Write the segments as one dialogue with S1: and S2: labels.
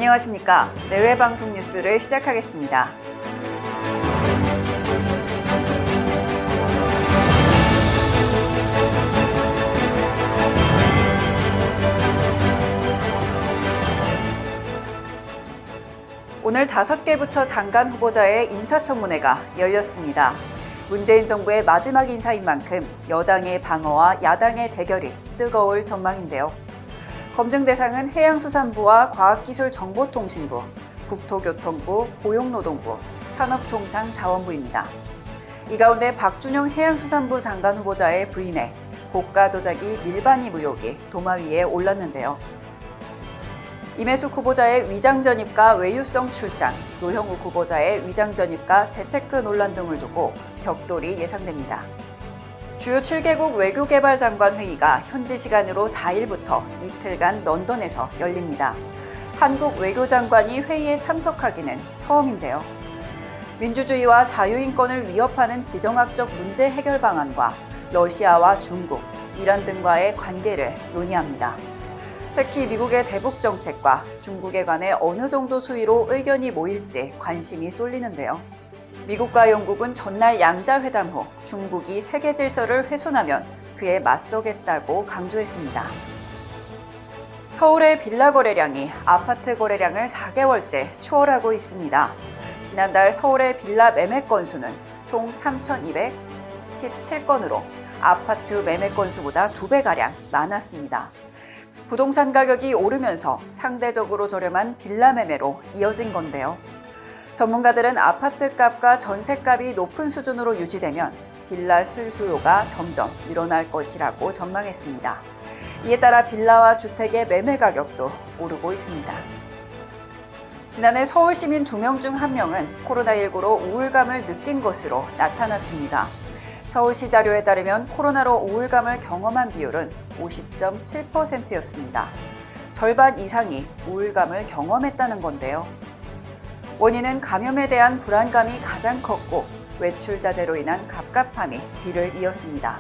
S1: 안녕하십니까. 내외 방송 뉴스를 시작하겠습니다. 오늘 5개 부처 장관 후보자의 인사청문회가 열렸습니다. 문재인 정부의 마지막 인사인 만큼 여당의 방어와 야당의 대결이 뜨거울 전망인데요. 검증 대상은 해양수산부와 과학기술정보통신부, 국토교통부, 고용노동부, 산업통상자원부입니다. 이 가운데 박준영 해양수산부 장관 후보자의 부인의 고가 도자기 밀반입 의혹이 도마 위에 올랐는데요. 임혜숙 후보자의 위장 전입과 외유성 출장, 노형욱 후보자의 위장 전입과 재테크 논란 등을 두고 격돌이 예상됩니다. 주요 7개국 외교개발장관 회의가 현지 시간으로 4일부터 이틀간 런던에서 열립니다. 한국 외교장관이 회의에 참석하기는 처음인데요. 민주주의와 자유인권을 위협하는 지정학적 문제 해결 방안과 러시아와 중국, 이란 등과의 관계를 논의합니다. 특히 미국의 대북 정책과 중국에 관해 어느 정도 수위로 의견이 모일지 관심이 쏠리는데요. 미국과 영국은 전날 양자회담 후 중국이 세계 질서를 훼손하면 그에 맞서겠다고 강조했습니다. 서울의 빌라 거래량이 아파트 거래량을 4개월째 추월하고 있습니다. 지난달 서울의 빌라 매매 건수는 총 3,217건으로 아파트 매매 건수보다 2배가량 많았습니다. 부동산 가격이 오르면서 상대적으로 저렴한 빌라 매매로 이어진 건데요. 전문가들은 아파트값과 전세값이 높은 수준으로 유지되면 빌라 실수요가 점점 늘어날 것이라고 전망했습니다. 이에 따라 빌라와 주택의 매매 가격도 오르고 있습니다. 지난해 서울 시민 2명 중 1명은 코로나19로 우울감을 느낀 것으로 나타났습니다. 서울시 자료에 따르면 코로나로 우울감을 경험한 비율은 50.7%였습니다. 절반 이상이 우울감을 경험했다는 건데요. 원인은 감염에 대한 불안감이 가장 컸고 외출 자제로 인한 갑갑함이 뒤를 이었습니다.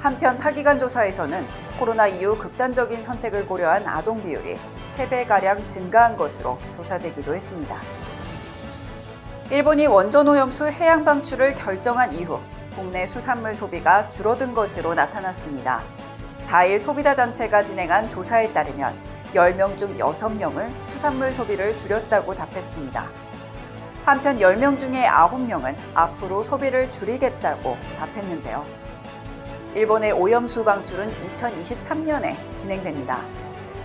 S1: 한편 타기관 조사에서는 코로나 이후 극단적인 선택을 고려한 아동 비율이 3배가량 증가한 것으로 조사되기도 했습니다. 일본이 원전오염수 해양 방출을 결정한 이후 국내 수산물 소비가 줄어든 것으로 나타났습니다. 4일 소비자 단체가 진행한 조사에 따르면 10명 중 6명은 수산물 소비를 줄였다고 답했습니다. 한편 10명 중에 9명은 앞으로 소비를 줄이겠다고 답했는데요. 일본의 오염수 방출은 2023년에 진행됩니다.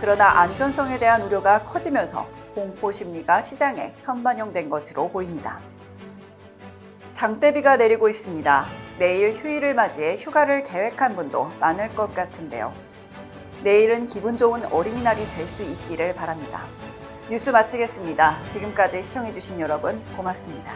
S1: 그러나 안전성에 대한 우려가 커지면서 공포 심리가 시장에 선반영된 것으로 보입니다. 장대비가 내리고 있습니다. 내일 휴일을 맞이해 휴가를 계획한 분도 많을 것 같은데요. 내일은 기분 좋은 어린이날이 될 수 있기를 바랍니다. 뉴스 마치겠습니다. 지금까지 시청해주신 여러분 고맙습니다.